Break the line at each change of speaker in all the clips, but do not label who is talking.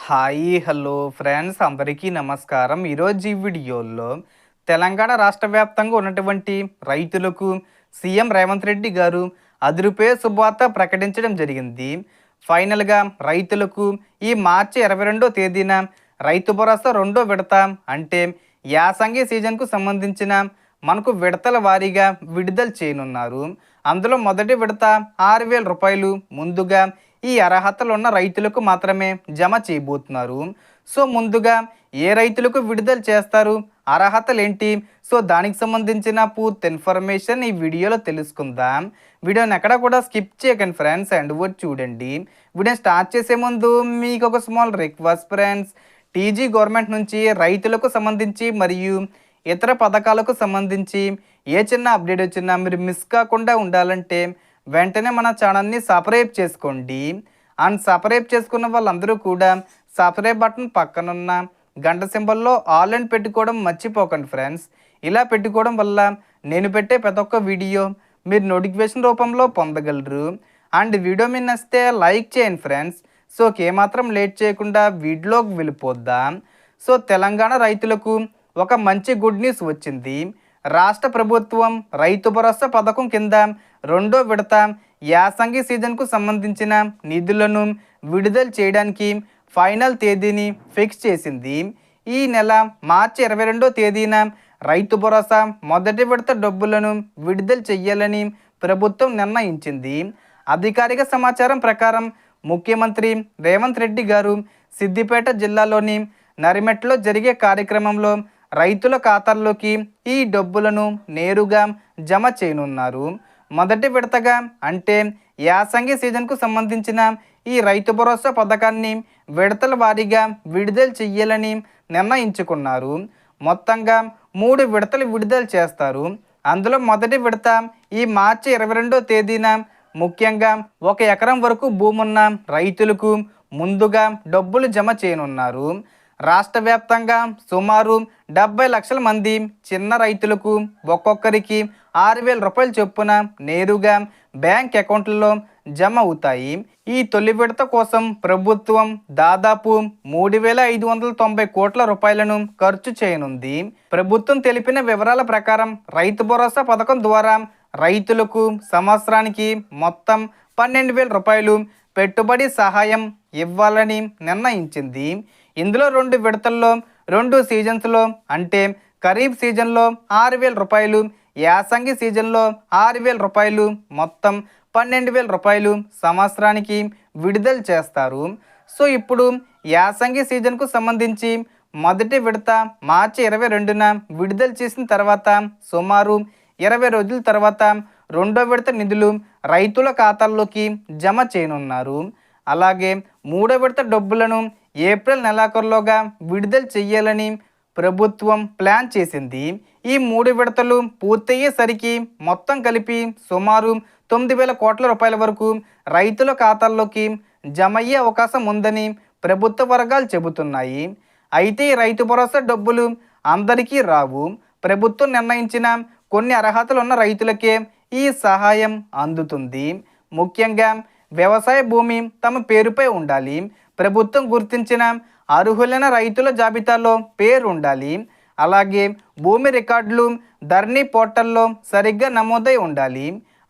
Hi hello friends అందరికీ నమస్కారం. ఈరోజు ఈ వీడియోలో తెలంగాణ రాష్ట్ర వ్యాప్తంగా ఉన్నటువంటి రైతులకు సీఎం రేవంత్ రెడ్డి గారు అదిరిపోయే శుభవార్త ప్రకటించడం జరిగింది. ఫైనల్గా రైతులకు ఈ మార్చి 22వ తేదీన రైతు భరోసా రెండో విడత అంటే యాసంగి సీజన్కు సంబంధించిన మనకు విడతల వారీగా విడుదల చేయనున్నారు. అందులో మొదటి విడత 6,000 రూపాయలు ముందుగా ఈ అర్హతలు ఉన్న రైతులకు మాత్రమే జమ చేయబోతున్నారు. సో ముందుగా ఏ రైతులకు విడుదల చేస్తారు, అర్హతలు ఏంటి, సో దానికి సంబంధించిన పూర్తి ఇన్ఫర్మేషన్ ఈ వీడియోలో తెలుసుకుందాం. వీడియోని ఎక్కడ కూడా స్కిప్ చేయకండి ఫ్రెండ్స్, అండ్ వర్డ్ చూడండి. వీడియో స్టార్ట్ చేసే ముందు మీకు ఒక small request friends, TG government నుంచి రైతులకు సంబంధించి మరియు ఇతర పథకాలకు సంబంధించి ఏ చిన్న అప్డేట్ వచ్చినా మీరు మిస్ కాకుండా ఉండాలంటే వెంటనే మన ఛానల్ని సబ్స్క్రైబ్ చేసుకోండి. అండ్ సబ్స్క్రైబ్ చేసుకున్న వాళ్ళందరూ కూడా సబ్స్క్రైబ్ బటన్ పక్కనున్న గంట సింబల్లో ఆల్ అని పెట్టుకోవడం మర్చిపోకండి ఫ్రెండ్స్. ఇలా పెట్టుకోవడం వల్ల నేను పెట్టే ప్రతి ఒక్క వీడియో మీరు నోటిఫికేషన్ రూపంలో పొందగలరు. అండ్ వీడియో మీద నచ్చితే లైక్ చేయండి ఫ్రెండ్స్. సో ఏమాత్రం లేట్ చేయకుండా వీడియోలోకి వెళ్ళిపోద్దాం. సో తెలంగాణ రైతులకు ఒక మంచి గుడ్ న్యూస్ వచ్చింది. రాష్ట్ర ప్రభుత్వం రైతు భరోసా పథకం కింద రెండో విడత యాసంగి సీజన్కు సంబంధించిన నిధులను విడుదల చేయడానికి ఫైనల్ తేదీని ఫిక్స్ చేసింది. ఈ నెల మార్చి 22వ తేదీన రైతు భరోసా మొదటి విడత డబ్బులను విడుదల చేయాలని ప్రభుత్వం నిర్ణయించింది. అధికారిక సమాచారం ప్రకారం ముఖ్యమంత్రి రేవంత్ రెడ్డి గారు సిద్దిపేట జిల్లాలోని నరిమెట్లో జరిగే కార్యక్రమంలో రైతుల ఖాతాల్లోకి ఈ డబ్బులను నేరుగా జమ చేయనున్నారు. మొదటి విడతగా అంటే యాసంగి సీజన్కు సంబంధించిన ఈ రైతు భరోసా పథకాన్ని విడతల వారీగా విడుదల చెయ్యాలని నిర్ణయించుకున్నారు. మొత్తంగా 3 విడతలు విడుదల చేస్తారు. అందులో మొదటి విడత ఈ మార్చి 22వ తేదీన ముఖ్యంగా 1 ఎకరం వరకు భూమి ఉన్న రైతులకు ముందుగా డబ్బులు జమ చేయనున్నారు. రాష్ట్ర వ్యాప్తంగా సుమారు 70 లక్షల మంది చిన్న రైతులకు ఒక్కొక్కరికి 6,000 రూపాయల చొప్పున నేరుగా బ్యాంక్ అకౌంట్లలో జమ అవుతాయి. ఈ తొలి విడత కోసం ప్రభుత్వం దాదాపు 3,590 కోట్ల రూపాయలను ఖర్చు చేయనుంది. ప్రభుత్వం తెలిపిన వివరాల ప్రకారం రైతు భరోసా పథకం ద్వారా రైతులకు సంవత్సరానికి మొత్తం 12,000 రూపాయలు పెట్టుబడి సహాయం ఇవ్వాలని నిర్ణయించింది. ఇందులో 2 విడతల్లో 2 సీజన్స్లో అంటే ఖరీఫ్ సీజన్లో 6,000 రూపాయలు, యాసంగి సీజన్లో 6,000 రూపాయలు, మొత్తం 12,000 రూపాయలు సంవత్సరానికి విడుదల చేస్తారు. సో ఇప్పుడు యాసంగి సీజన్కు సంబంధించి మొదటి విడత మార్చి 22న విడుదల చేసిన తర్వాత సుమారు 20 రోజుల తర్వాత రెండో విడత నిధులు రైతుల ఖాతాల్లోకి జమ చేయనున్నారు. అలాగే మూడో విడత డబ్బులను ఏప్రిల్ నెలాఖరులోగా విడుదల చేయాలని ప్రభుత్వం ప్లాన్ చేసింది. ఈ 3 విడతలు పూర్తయ్యేసరికి మొత్తం కలిపి సుమారు 9,000 కోట్ల రూపాయల వరకు రైతుల ఖాతాల్లోకి జమ అయ్యే అవకాశం ఉందని ప్రభుత్వ వర్గాలు చెబుతున్నాయి. అయితే ఈ రైతు భరోసా డబ్బులు అందరికీ రావు. ప్రభుత్వం నిర్ణయించిన కొన్ని అర్హతలు ఉన్న రైతులకే ఈ సహాయం అందుతుంది. ముఖ్యంగా వ్యవసాయ భూమి తమ పేరుపై ఉండాలి. ప్రభుత్వం గుర్తించిన అర్హులైన రైతుల జాబితాలో పేరు ఉండాలి. అలాగే భూమి రికార్డులు ధరణి పోర్టల్లో సరిగ్గా నమోదై ఉండాలి.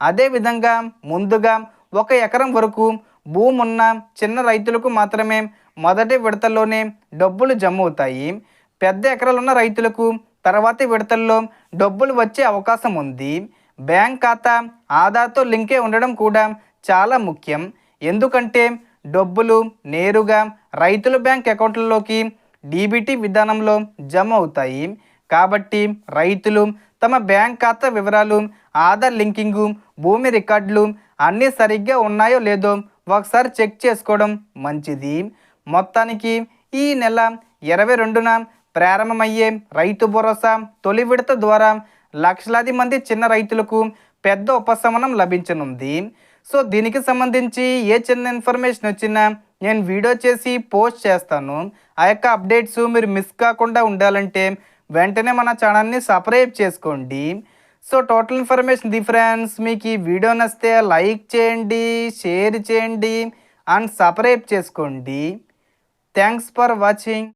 అదేవిధంగా ముందుగా 1 ఎకరం వరకు భూమి ఉన్న చిన్న రైతులకు మాత్రమే మొదటి విడతల్లోనే డబ్బులు జమ అవుతాయి. పెద్ద ఎకరాలు ఉన్న రైతులకు తర్వాతి విడతల్లో డబ్బులు వచ్చే అవకాశం ఉంది. బ్యాంక్ ఖాతా ఆధార్తో లింకే ఉండడం కూడా చాలా ముఖ్యం. ఎందుకంటే డబ్బులు నేరుగా రైతుల బ్యాంక్ అకౌంట్లలోకి డీబీటీ విధానంలో జమ అవుతాయి. కాబట్టి రైతులు తమ బ్యాంక్ ఖాతా వివరాలు, ఆధార్ లింకింగు, భూమి రికార్డులు అన్నీ సరిగ్గా ఉన్నాయో లేదో ఒకసారి చెక్ చేసుకోవడం మంచిది. మొత్తానికి ఈ నెల 22న ప్రారంభమయ్యే రైతు భరోసా తొలి విడత ద్వారా లక్షలాది మంది చిన్న రైతులకు పెద్ద ఉపశమనం లభించనుంది. సో దీనికి సంబంధించి ఏ చిన్న ఇన్ఫర్మేషన్ వచ్చినా నేను వీడియో చేసి పోస్ట్ చేస్తాను. ఆ యొక్క అప్డేట్స్ మీరు మిస్ కాకుండా ఉండాలంటే వెంటనే మన ఛానల్ని సబ్స్క్రైబ్ చేసుకోండి. So total information the friends. మీకు ఈ వీడియో నచ్చితే లైక్ చేయండి, షేర్ చేయండి అండ్ సబ్స్క్రైబ్ చేసుకోండి. Thanks for watching.